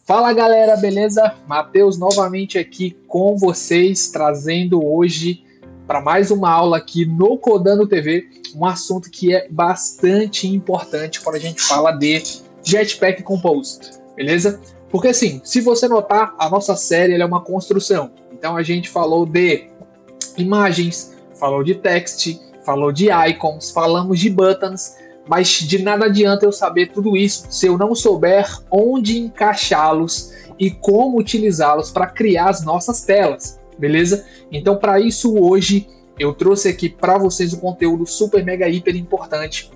Fala galera, beleza? Matheus novamente aqui com vocês, trazendo hoje para mais uma aula aqui no Codando TV, um assunto que é bastante importante quando a gente fala de Jetpack Compose, beleza? Porque assim, se você notar, a nossa série é uma construção. Então a gente falou de imagens, falou de text, falou de icons, falamos de buttons, mas de nada adianta eu saber tudo isso se eu não souber onde encaixá-los e como utilizá-los para criar as nossas telas, beleza? Então, para isso, hoje eu trouxe aqui para vocês um conteúdo super, mega, hiper importante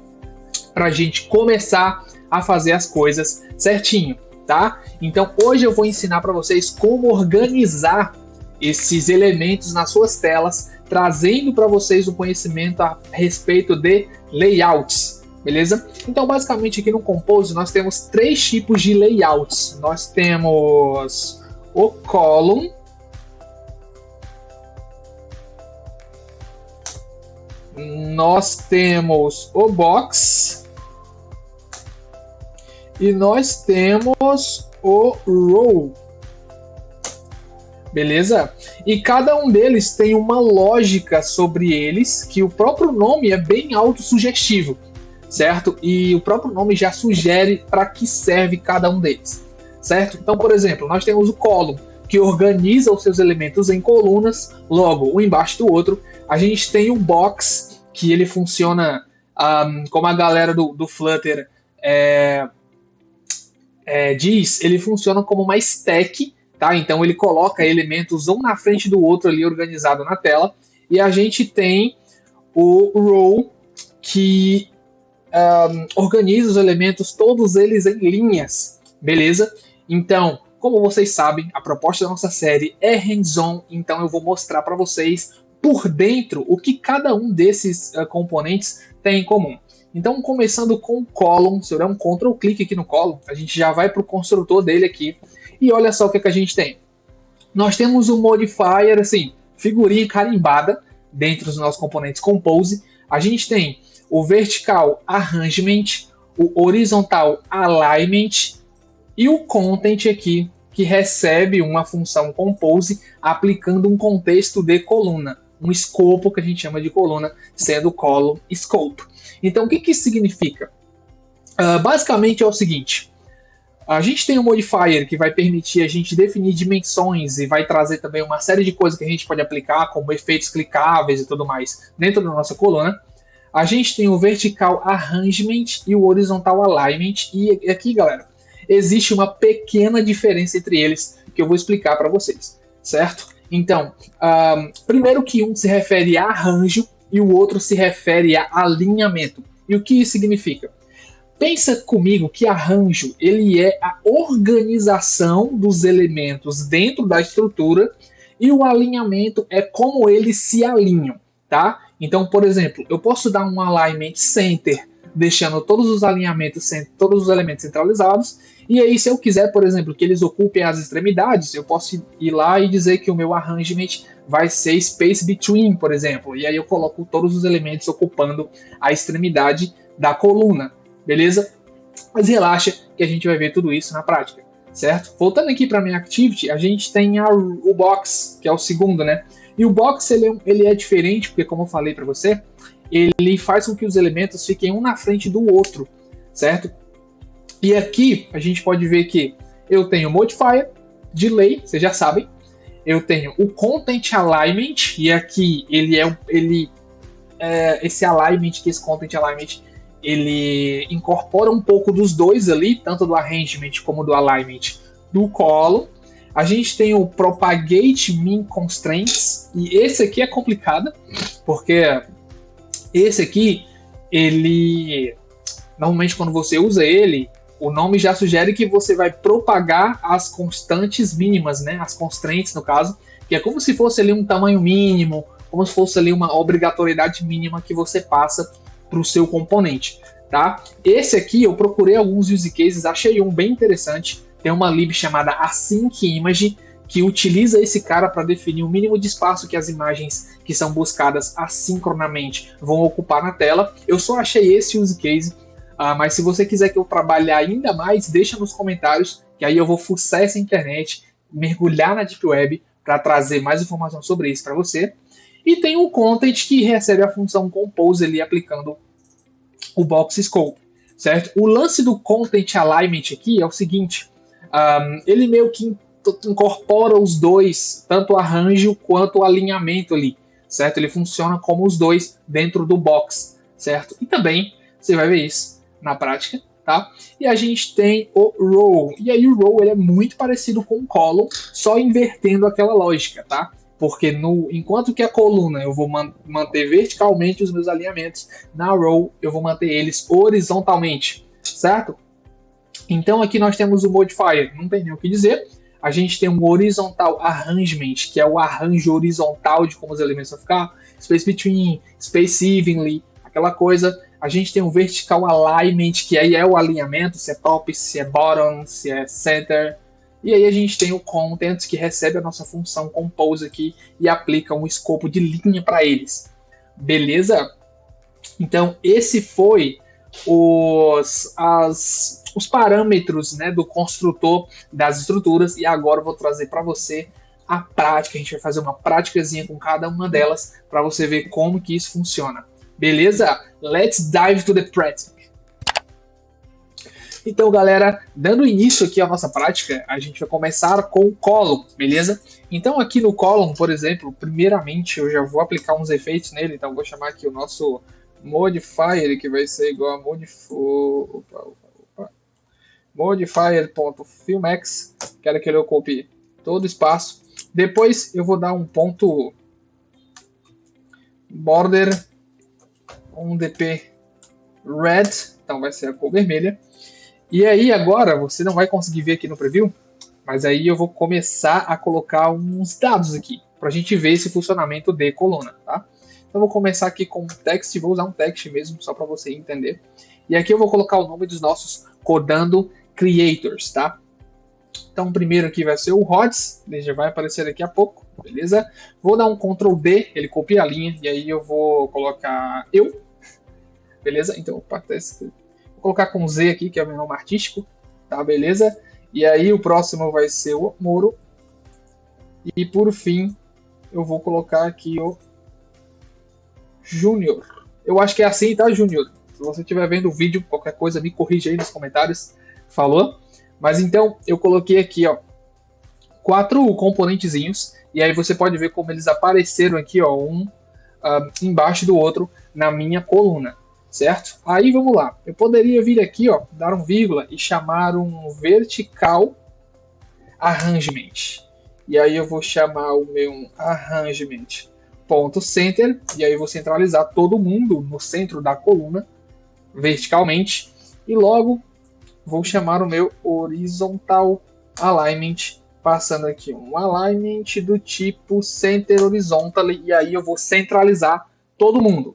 para a gente começar a fazer as coisas certinho, tá? Então, hoje eu vou ensinar para vocês como organizar esses elementos nas suas telas, trazendo para vocês o conhecimento a respeito de layouts. Beleza? Então, basicamente, aqui no Compose, nós temos três tipos de layouts. Nós temos o column, nós temos o box e nós temos o row. Beleza? E cada um deles tem uma lógica sobre eles, que o próprio nome é bem autossugestivo. Certo? E o próprio nome já sugere para que serve cada um deles, certo? Então, por exemplo, nós temos o column, que organiza os seus elementos em colunas, logo, um embaixo do outro. A gente tem o box, que ele funciona como a galera do Flutter diz, ele funciona como uma stack, tá? Então ele coloca elementos um na frente do outro ali organizado na tela. E a gente tem o row, que organiza os elementos, todos eles em linhas, beleza? Então, como vocês sabem, a proposta da nossa série é hands-on, então eu vou mostrar para vocês por dentro o que cada um desses componentes tem em comum. Então, começando com o column, se eu der um Ctrl clique aqui no column, a gente já vai para o construtor dele aqui, e olha só o que a gente tem. Nós temos um modifier, assim, figurinha carimbada, dentro dos nossos componentes Compose. A gente tem o vertical arrangement, o horizontal alignment e o content aqui, que recebe uma função compose aplicando um contexto de coluna, um escopo que a gente chama de coluna, sendo column scope. Então, o que isso significa? Basicamente é o seguinte: a gente tem um modifier que vai permitir a gente definir dimensões e vai trazer também uma série de coisas que a gente pode aplicar, como efeitos clicáveis e tudo mais, dentro da nossa coluna. A gente tem o vertical arrangement e o horizontal alignment. E aqui, galera, existe uma pequena diferença entre eles que eu vou explicar para vocês, certo? Então, primeiro que um se refere a arranjo e o outro se refere a alinhamento. E o que isso significa? Pensa comigo que arranjo ele é a organização dos elementos dentro da estrutura e o alinhamento é como eles se alinham, tá? Então, por exemplo, eu posso dar um alignment center, deixando todos os alinhamentos, todos os elementos centralizados, e aí se eu quiser, por exemplo, que eles ocupem as extremidades, eu posso ir lá e dizer que o meu arrangement vai ser space between, por exemplo, e aí eu coloco todos os elementos ocupando a extremidade da coluna, beleza? Mas relaxa que a gente vai ver tudo isso na prática, certo? Voltando aqui para a minha activity, a gente tem o box, que é o segundo, né? E o box ele é diferente, porque como eu falei para você, ele faz com que os elementos fiquem um na frente do outro, certo? E aqui a gente pode ver que eu tenho o modifier, delay, vocês já sabem. Eu tenho o content alignment, e aqui esse alignment, que esse content alignment, ele incorpora um pouco dos dois ali, tanto do arrangement como do alignment do column. A gente tem o Propagate Min Constraints, e esse aqui é complicado, porque esse aqui, normalmente quando você usa ele, o nome já sugere que você vai propagar as constantes mínimas, né? As constraints, no caso, que é como se fosse ali um tamanho mínimo, como se fosse ali uma obrigatoriedade mínima que você passa para o seu componente, tá? Esse aqui, eu procurei alguns use cases, achei um bem interessante. Tem uma lib chamada Async Image, que utiliza esse cara para definir o mínimo de espaço que as imagens que são buscadas assincronamente vão ocupar na tela. Eu só achei esse use case, mas se você quiser que eu trabalhe ainda mais, deixa nos comentários que aí eu vou fuçar essa internet, mergulhar na Deep Web para trazer mais informação sobre isso para você. E tem o Content, que recebe a função Compose ali aplicando o Box Scope, certo? O lance do Content Alignment aqui é o seguinte, ele meio que incorpora os dois, tanto o arranjo quanto o alinhamento ali, certo? Ele funciona como os dois dentro do box, certo? E também você vai ver isso na prática, tá? E a gente tem o row, e aí o row ele é muito parecido com o column, só invertendo aquela lógica, tá? Porque enquanto que a coluna eu vou manter verticalmente os meus alinhamentos, na row eu vou manter eles horizontalmente, certo? Então aqui nós temos o modifier, não tem nem o que dizer. A gente tem um horizontal arrangement, que é o arranjo horizontal de como os elementos vão ficar, space between, space evenly, aquela coisa. A gente tem um vertical alignment, que aí é o alinhamento, se é top, se é bottom, se é center. E aí a gente tem o content, que recebe a nossa função compose aqui e aplica um escopo de linha para eles. Beleza? Então esse foi os parâmetros, né, do construtor das estruturas, e agora eu vou trazer para você a prática. A gente vai fazer uma práticazinha com cada uma delas para você ver como que isso funciona. Beleza? Let's dive to the practice. Então, galera, dando início aqui à nossa prática, a gente vai começar com o column, beleza? Então, aqui no column, por exemplo, primeiramente eu já vou aplicar uns efeitos nele, então eu vou chamar aqui o nosso modifier, que vai ser igual a modifier.filmX, quero que ele ocupe todo o espaço. Depois eu vou dar um ponto border, um dp red, então vai ser a cor vermelha. E aí agora, você não vai conseguir ver aqui no preview, mas aí eu vou começar a colocar uns dados aqui, para a gente ver esse funcionamento de coluna, tá? Então eu vou começar aqui com text, vou usar um text mesmo, só para você entender. E aqui eu vou colocar o nome dos nossos Codando Creators, tá? Então o primeiro aqui vai ser o Rods, ele já vai aparecer daqui a pouco, beleza? Vou dar um Ctrl D, ele copia a linha, e aí eu vou colocar eu, beleza? Então, opa, vou colocar com Z aqui, que é o meu nome artístico, tá, beleza? E aí o próximo vai ser o Moro. E por fim, eu vou colocar aqui o Júnior. Eu acho que é assim, tá, Júnior? Se você estiver vendo o vídeo, qualquer coisa, me corrija aí nos comentários. Falou? Mas então, eu coloquei aqui, ó, 4 componentezinhos. E aí você pode ver como eles apareceram aqui, ó, um embaixo do outro na minha coluna. Certo? Aí vamos lá. Eu poderia vir aqui, ó, dar um vírgula e chamar um vertical arrangement. E aí eu vou chamar o meu arrangement ponto center, e aí eu vou centralizar todo mundo no centro da coluna verticalmente, e logo vou chamar o meu horizontal alignment, passando aqui um alignment do tipo center horizontal, e aí eu vou centralizar todo mundo.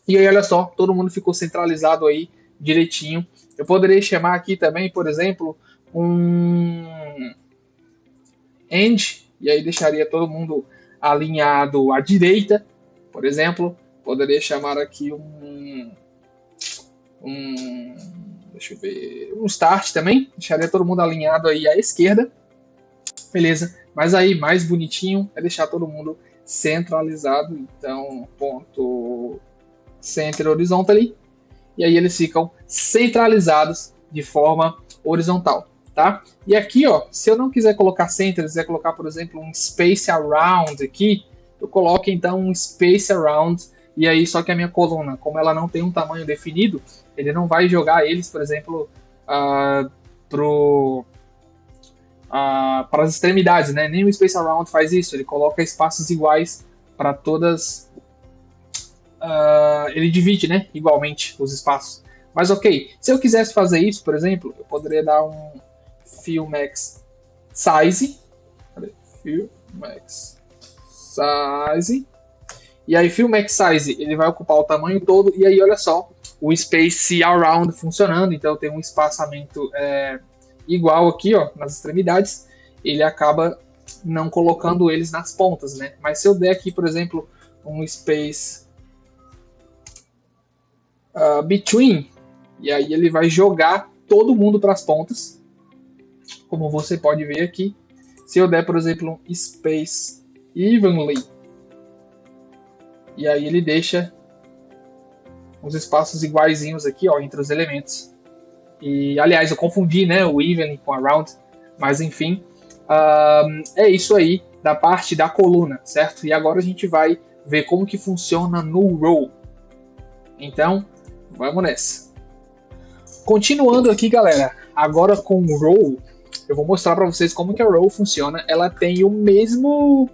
E aí, olha só, todo mundo ficou centralizado aí direitinho. Eu poderia chamar aqui também, por exemplo, um end, e aí deixaria todo mundo alinhado à direita, por exemplo. Poderia chamar aqui deixa eu ver, um start também, deixaria todo mundo alinhado aí à esquerda, beleza? Mas aí, mais bonitinho, é deixar todo mundo centralizado, então, ponto center horizontally, e aí eles ficam centralizados de forma horizontal, tá? E aqui, ó, se eu não quiser colocar center, quiser colocar, por exemplo, um space around aqui, eu coloco então um space around, e aí só que a minha coluna, como ela não tem um tamanho definido, ele não vai jogar eles, por exemplo, para as extremidades, né? Nem o space around faz isso, ele coloca espaços iguais para todas. Ele divide, né, igualmente os espaços. Mas ok, se eu quisesse fazer isso, por exemplo, eu poderia dar um fill max size, e aí fill max size ele vai ocupar o tamanho todo, e aí olha só, o space around funcionando, então tem um espaçamento igual aqui, ó, nas extremidades, ele acaba não colocando eles nas pontas, né? Mas se eu der aqui, por exemplo, um space between, e aí ele vai jogar todo mundo para as pontas, como você pode ver aqui, se eu der, por exemplo, um space evenly, e aí ele deixa os espaços iguaizinhos aqui, ó, entre os elementos. E, aliás, eu confundi, né, o evenly com around, mas enfim, é isso aí da parte da coluna, certo? E agora a gente vai ver como que funciona no row. Então, vamos nessa. Continuando aqui, galera, agora com o row, eu vou mostrar para vocês como que a row funciona. Ela tem a mesma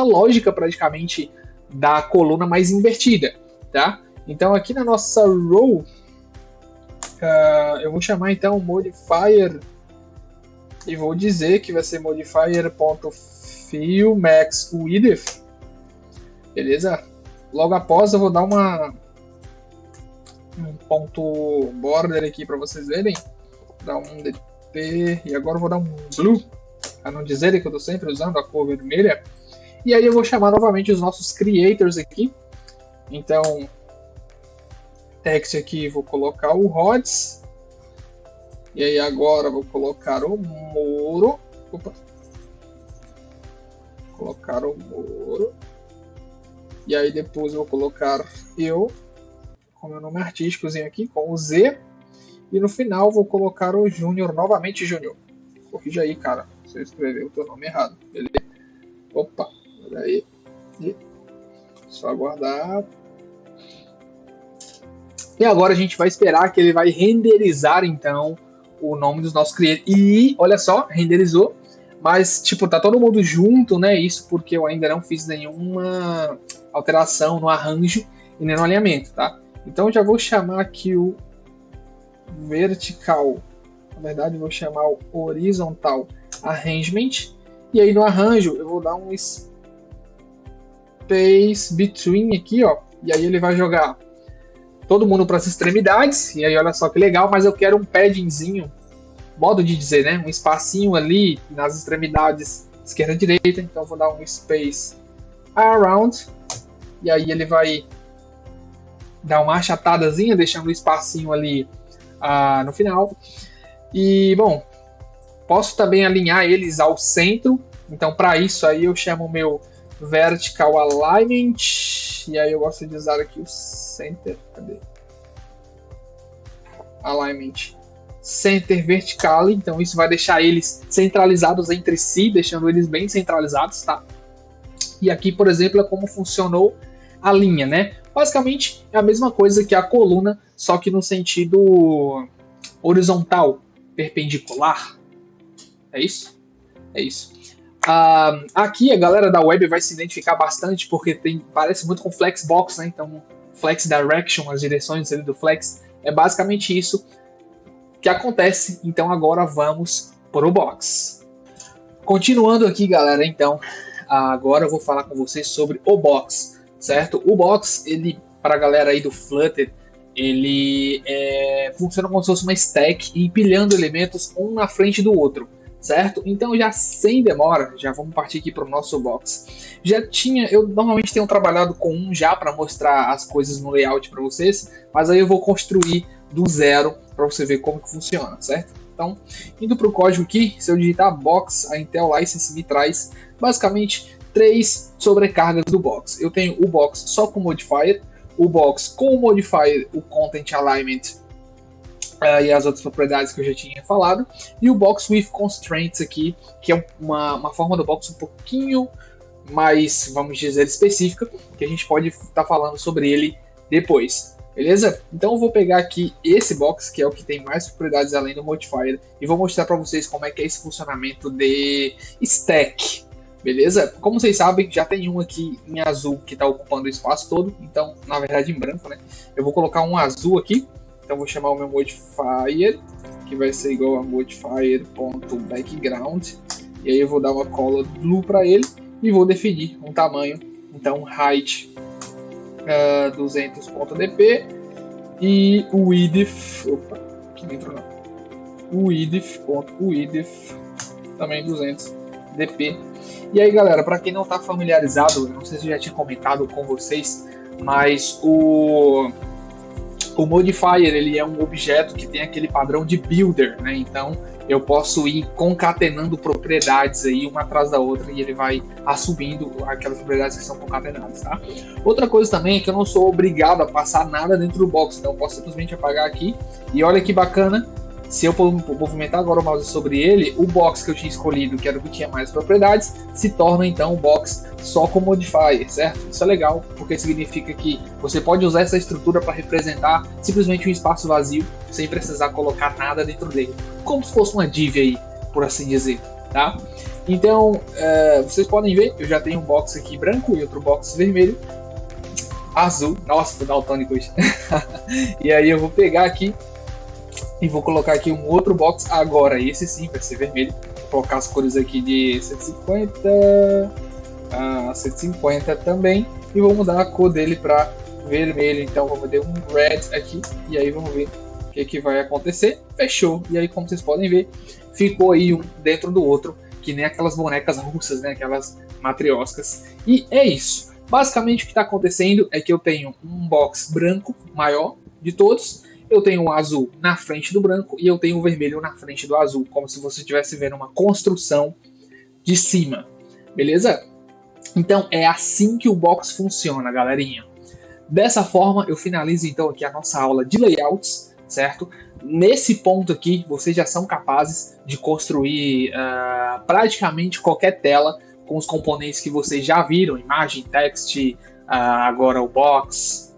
lógica praticamente da coluna mais invertida, tá? Então aqui na nossa row, eu vou chamar então modifier e vou dizer que vai ser modifier.fillMaxWidth, beleza? Logo após eu vou dar um ponto border aqui para vocês verem, dar um DP e agora eu vou dar um blue, a não dizer que eu estou sempre usando a cor vermelha. E aí eu vou chamar novamente os nossos creators aqui. Então, text aqui, vou colocar o Rods. E aí agora vou colocar o Moro. Opa. Colocar o Moro. E aí depois vou colocar eu, com meu nome artísticozinho aqui, com o Z. E no final vou colocar o Júnior, novamente Júnior. Corrija aí, cara, você escreveu o teu nome errado. Beleza? Opa. Aí, só aguardar. E agora a gente vai esperar que ele vai renderizar então o nome dos nossos clientes. E olha só, renderizou, mas tipo, tá todo mundo junto, né? Isso porque eu ainda não fiz nenhuma alteração no arranjo e nem no alinhamento, tá? Então eu já vou chamar aqui o vertical, na verdade eu vou chamar o horizontal arrangement, e aí no arranjo eu vou dar um space between aqui, ó, e aí ele vai jogar todo mundo para as extremidades, e aí olha só que legal, mas eu quero um paddingzinho, modo de dizer, né, um espacinho ali nas extremidades esquerda e direita, então eu vou dar um space around, e aí ele vai dar uma achatadazinha, deixando um espacinho ali no final, e bom, posso também alinhar eles ao centro, então para isso aí eu chamo o meu vertical alignment, e aí eu gosto de usar aqui o center, cadê? Alignment center vertical, então isso vai deixar eles centralizados entre si, deixando eles bem centralizados, tá? E aqui, por exemplo, é como funcionou a linha, né? Basicamente é a mesma coisa que a coluna, só que no sentido horizontal, perpendicular. É isso? É isso. Aqui a galera da web vai se identificar bastante porque parece muito com Flexbox, né? Então, Flex Direction, as direções ali do Flex, é basicamente isso que acontece. Então agora vamos pro box. Continuando aqui, galera, então, agora eu vou falar com vocês sobre o box, certo? O box, ele, para a galera aí do Flutter, ele funciona como se fosse uma stack, empilhando elementos um na frente do outro, certo? Então já sem demora, já vamos partir aqui para o nosso box. Eu normalmente tenho trabalhado com um já para mostrar as coisas no layout para vocês, mas aí eu vou construir do zero para você ver como que funciona, certo? Então, indo para o código aqui, se eu digitar box, a Intel License me traz basicamente 3 sobrecargas do box. Eu tenho o box só com modifier, o box com o modifier, o Content Alignment e as outras propriedades que eu já tinha falado, e o box with constraints aqui, que é uma forma do box um pouquinho mais, vamos dizer, específica, que a gente pode estar falando sobre ele depois, beleza? Então eu vou pegar aqui esse box, que é o que tem mais propriedades além do modifier, e vou mostrar para vocês como é que é esse funcionamento de stack, beleza? Como vocês sabem, já tem um aqui em azul que está ocupando o espaço todo, então, na verdade em branco, né? Eu vou colocar um azul aqui. Então vou chamar o meu modifier, que vai ser igual a modifier.background, e aí eu vou dar uma color blue para ele e vou definir um tamanho, então height 200.dp e o width, aqui dentro não, o width também 200dp. E aí, galera, para quem não está familiarizado, não sei se eu já tinha comentado com vocês, mas o modifier, ele é um objeto que tem aquele padrão de builder, né? Então eu posso ir concatenando propriedades aí, uma atrás da outra, e ele vai assumindo aquelas propriedades que são concatenadas, tá? Outra coisa também é que eu não sou obrigado a passar nada dentro do box, então eu posso simplesmente apagar aqui, e olha que bacana, se eu movimentar agora o mouse sobre ele, o box que eu tinha escolhido, que era o que tinha mais propriedades, se torna então um box só com modifier, certo? Isso é legal, porque significa que você pode usar essa estrutura para representar simplesmente um espaço vazio, sem precisar colocar nada dentro dele, como se fosse uma div aí, por assim dizer, tá? Então, vocês podem ver, eu já tenho um box aqui branco e outro box vermelho, azul, nossa, tô daltônico hoje. E aí eu vou pegar aqui e vou colocar aqui um outro box agora, esse sim vai ser vermelho. Vou colocar as cores aqui de 150 a 150 também, e vou mudar a cor dele para vermelho. Então vamos dar um red aqui, e aí vamos ver o que vai acontecer. Fechou, e aí como vocês podem ver, ficou aí um dentro do outro, que nem aquelas bonecas russas, né? Aquelas matrioscas. E é isso. Basicamente o que está acontecendo é que eu tenho um box branco maior de todos, eu tenho o azul na frente do branco e eu tenho o vermelho na frente do azul, como se você estivesse vendo uma construção de cima, beleza? Então é assim que o box funciona, galerinha. Dessa forma eu finalizo então aqui a nossa aula de layouts, certo? Nesse ponto aqui vocês já são capazes de construir praticamente qualquer tela com os componentes que vocês já viram, imagem, text, agora o box,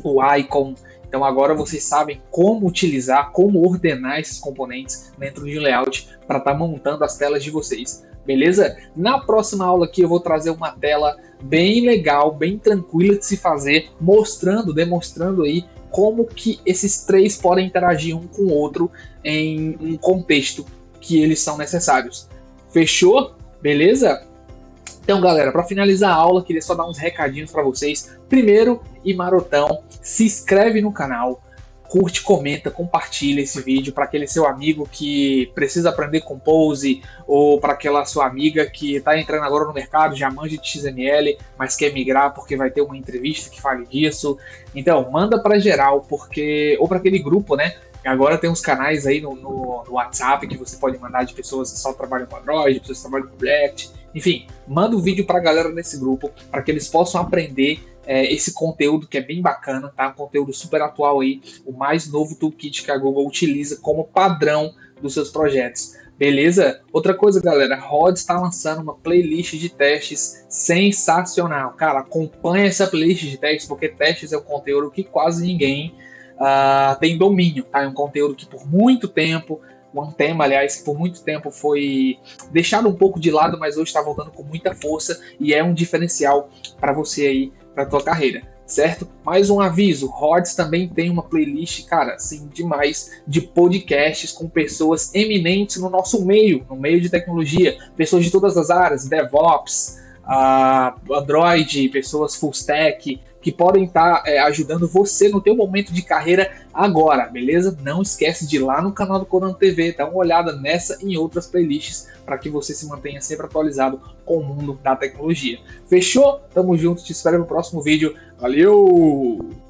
o icon. Então agora vocês sabem como utilizar, como ordenar esses componentes dentro de um layout para estar montando as telas de vocês, beleza? Na próxima aula aqui eu vou trazer uma tela bem legal, bem tranquila de se fazer, demonstrando aí como que esses três podem interagir um com o outro em um contexto que eles são necessários. Fechou? Beleza? Então, galera, para finalizar a aula, queria só dar uns recadinhos para vocês. Primeiro, e marotão, se inscreve no canal, curte, comenta, compartilha esse vídeo para aquele seu amigo que precisa aprender Compose, ou para aquela sua amiga que está entrando agora no mercado, já manja de XML, mas quer migrar porque vai ter uma entrevista que fale disso. Então, manda para geral, porque ou para aquele grupo, né? Agora tem uns canais aí no WhatsApp que você pode mandar de pessoas que só trabalham com Android, pessoas que trabalham com React. Enfim, manda o vídeo para a galera nesse grupo, para que eles possam aprender esse conteúdo que é bem bacana, tá? Um conteúdo super atual aí, o mais novo toolkit que a Google utiliza como padrão dos seus projetos. Beleza? Outra coisa, galera, Rhodes está lançando uma playlist de testes sensacional. Cara, acompanha essa playlist de testes, porque testes é um conteúdo que quase ninguém tem domínio, tá? É um conteúdo que por muito tempo, um tema, aliás, que por muito tempo foi deixado um pouco de lado, mas hoje está voltando com muita força e é um diferencial para você aí, para tua carreira, certo? Mais um aviso, Rhodes também tem uma playlist, cara, assim, demais, de podcasts com pessoas eminentes no nosso meio, no meio de tecnologia, pessoas de todas as áreas, DevOps, Android, pessoas full stack, que podem estar ajudando você no teu momento de carreira agora, beleza? Não esquece de ir lá no canal do Corando TV, dar uma olhada nessa e em outras playlists para que você se mantenha sempre atualizado com o mundo da tecnologia. Fechou? Tamo junto, te espero no próximo vídeo. Valeu!